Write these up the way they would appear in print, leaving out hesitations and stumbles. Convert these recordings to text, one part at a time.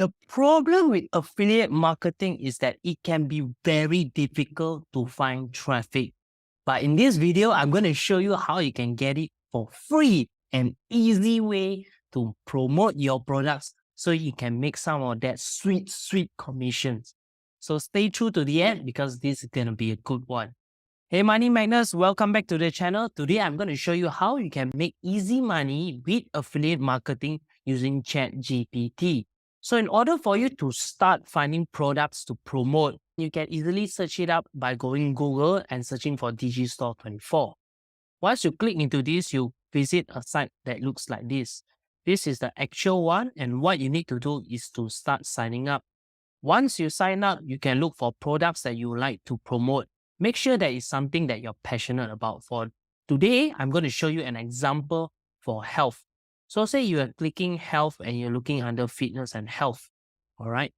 The problem with affiliate marketing is that it can be very difficult to find traffic. But in this video, I'm going to show you how you can get it for free and easy way to promote your products so you can make some of that sweet commissions. So stay true to the end because this is going to be a good one. Hey Money Magnets, welcome back to the channel. Today I'm going to show you how you can make easy money with affiliate marketing using ChatGPT. So in order for you to start finding products to promote, you can easily search it up by going Google and searching for Digistore24. Once you click into this, you visit a site that looks like this. This is the actual one, and what you need to do is to start signing up. Once you sign up, you can look for products that you like to promote. Make sure that it's something that you're passionate about. For today, I'm going to show you an example for health. So say you are clicking health and you're looking under fitness and health. All right.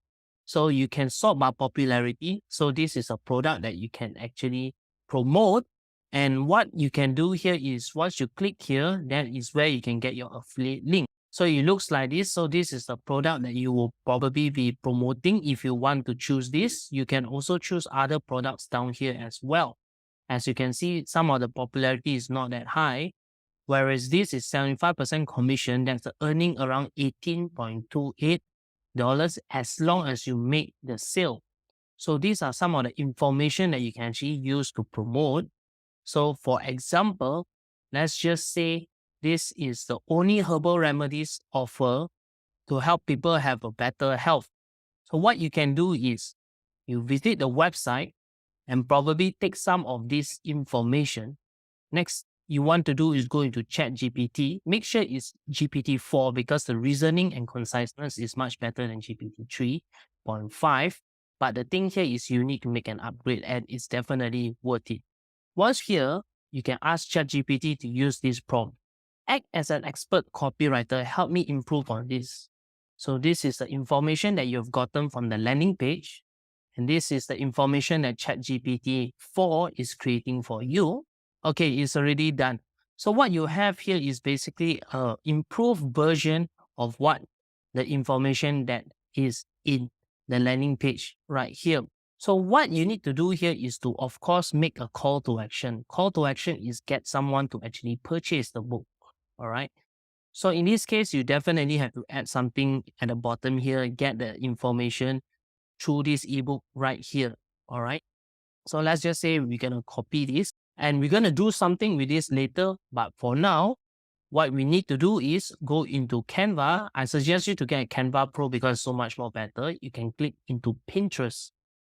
So you can sort by popularity. So this is a product that you can actually promote. And what you can do here is once you click here, that is where you can get your affiliate link. So it looks like this. So this is the product that you will probably be promoting. If you want to choose this, you can also choose other products down here as well. As you can see, some of the popularity is not that high, whereas this is 75% commission. That's earning around $18.28 as long as you make the sale. So these are some of the information that you can actually use to promote. So for example, let's just say this is the only herbal remedies offer to help people have a better health. So what you can do is you visit the website and probably take some of this information. Next, you want to do is go into ChatGPT. Make sure it's GPT-4 because the reasoning and conciseness is much better than GPT 3.5. But the thing here is you need to make an upgrade and it's definitely worth it. Once here, you can ask ChatGPT to use this prompt. Act as an expert copywriter, help me improve on this. So this is the information that you've gotten from the landing page. And this is the information that ChatGPT 4 is creating for you. Okay, it's already done. So what you have here is basically an improved version of what the information that is in the landing page right here. So what you need to do here is to, of course, make a call to action. Call to action is get someone to actually purchase the book. All right. So in this case, you definitely have to add something at the bottom here, get the information through this ebook right here. All right. So let's just say we're going to copy this and we're going to do something with this later. But for now, what we need to do is go into Canva. I suggest you to get a Canva Pro because it's so much more better. You can click into Pinterest.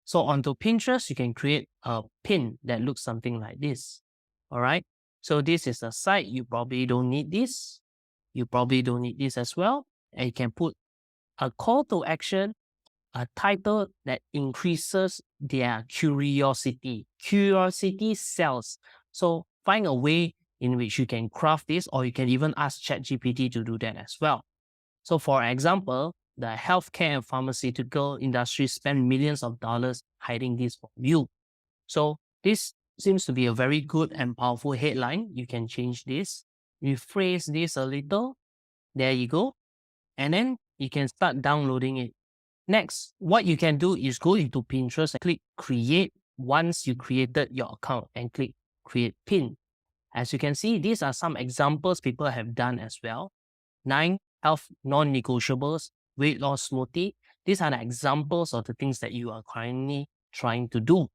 So onto Pinterest, you can create a pin that looks something like this. All right. So this is a site. You probably don't need this. You probably don't need this as well. And you can put a call to action, a title that increases their curiosity. Curiosity sells. So find a way in which you can craft this, or you can even ask ChatGPT to do that as well. So for example, the healthcare and pharmaceutical industry spend millions of dollars hiding this from you. So this seems to be a very good and powerful headline. You can change this, rephrase this a little. There you go. And then you can start downloading it. Next, what you can do is go into Pinterest and click create once you created your account and click create pin. As you can see, these are some examples people have done as well. 9 health non-negotiables, weight loss smoothie. These are the examples of the things that you are currently trying to do.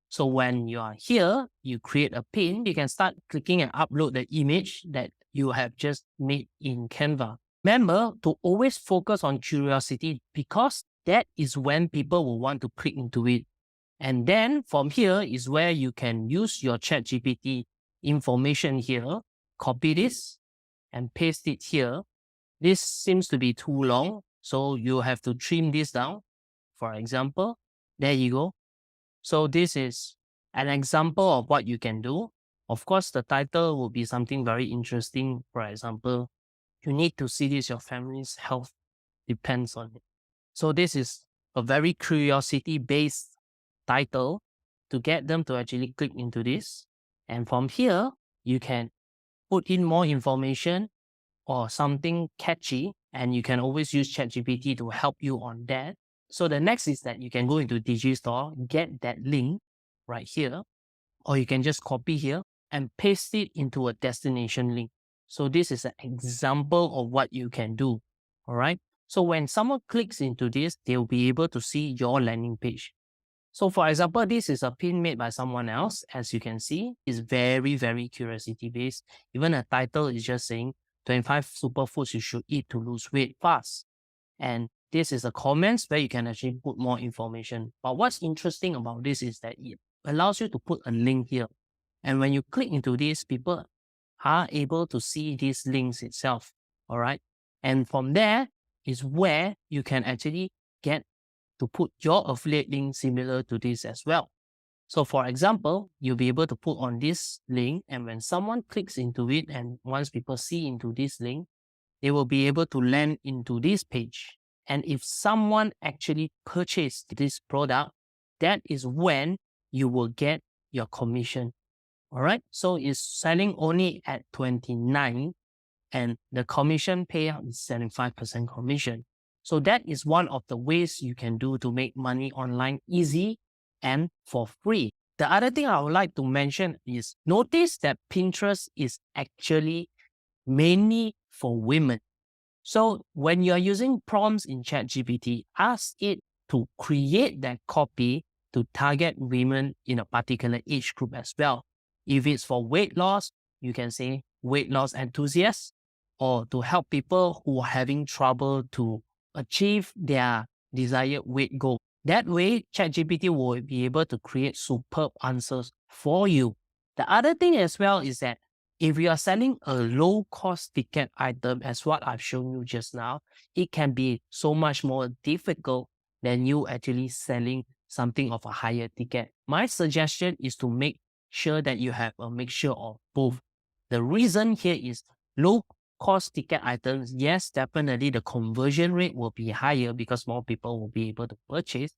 So when you are here, you create a pin, you can start clicking and upload the image that you have just made in Canva. Remember to always focus on curiosity because that is when people will want to click into it. And then from here is where you can use your ChatGPT information here, copy this and paste it here. This seems to be too long, so you have to trim this down. For example, there you go. So this is an example of what you can do. Of course, the title will be something very interesting. For example, you need to see this, your family's health depends on it. So this is a very curiosity-based title to get them to actually click into this. And from here, you can put in more information or something catchy, and you can always use ChatGPT to help you on that. So the next is that you can go into Digistore, get that link right here, or you can just copy here and paste it into a destination link. So this is an example of what you can do. All right. So when someone clicks into this, they'll be able to see your landing page. So for example, this is a pin made by someone else. As you can see, it's very, very curiosity based. Even a title is just saying 25 superfoods you should eat to lose weight fast. And this is a comments where you can actually put more information. But what's interesting about this is that it allows you to put a link here. And when you click into this, people are able to see these links itself. All right. And from there is where you can actually get to put your affiliate link similar to this as well. So for example, you'll be able to put on this link, and when someone clicks into it and once people see into this link, they will be able to land into this page. And if someone actually purchased this product, that is when you will get your commission. All right. So it's selling only at 29 and the commission payout is 75% commission. So that is one of the ways you can do to make money online easy and for free. The other thing I would like to mention is notice that Pinterest is actually mainly for women. So when you're using prompts in ChatGPT, ask it to create that copy to target women in a particular age group as well. If it's for weight loss, you can say weight loss enthusiasts, or to help people who are having trouble to achieve their desired weight goal. That way, ChatGPT will be able to create superb answers for you. The other thing as well is that if you are selling a low cost ticket item, as what I've shown you just now, it can be so much more difficult than you actually selling something of a higher ticket. My suggestion is to make sure that you have a mixture of both. The reason here is low cost ticket items, yes, definitely the conversion rate will be higher because more people will be able to purchase.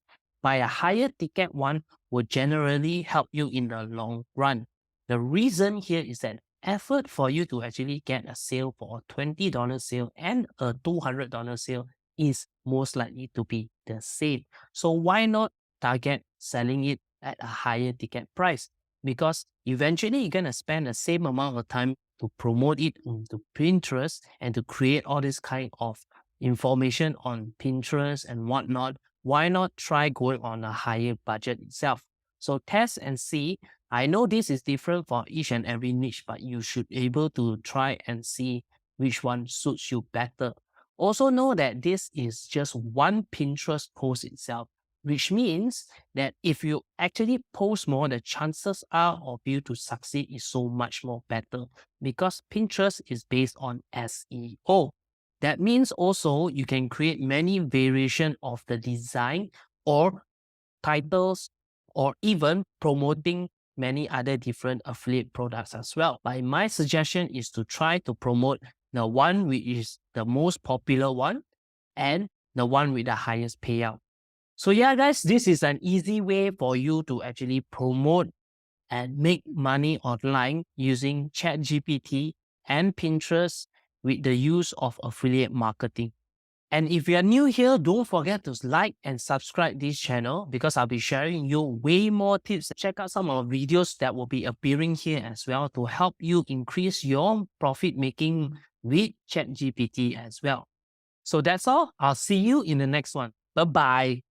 But a higher ticket one will generally help you in the long run. The reason here is that effort for you to actually get a sale for a $20 sale and a $200 sale is most likely to be the same. So why not target selling it at a higher ticket price? Because eventually you're going to spend the same amount of time to promote it into Pinterest and to create all this kind of information on Pinterest and whatnot. Why not try going on a higher budget itself? So test and see. I know this is different for each and every niche, but you should be able to try and see which one suits you better. Also know that this is just one Pinterest post itself, which means that if you actually post more, the chances are of you to succeed is so much more better because Pinterest is based on SEO. That means also you can create many variations of the design or titles or even promoting many other different affiliate products as well. But my suggestion is to try to promote the one which is the most popular one and the one with the highest payout. So yeah, guys, this is an easy way for you to actually promote and make money online using ChatGPT and Pinterest with the use of affiliate marketing. And if you are new here, don't forget to like and subscribe this channel because I'll be sharing you way more tips. Check out some of the videos that will be appearing here as well to help you increase your profit making with ChatGPT as well. So that's all. I'll see you in the next one. Bye-bye.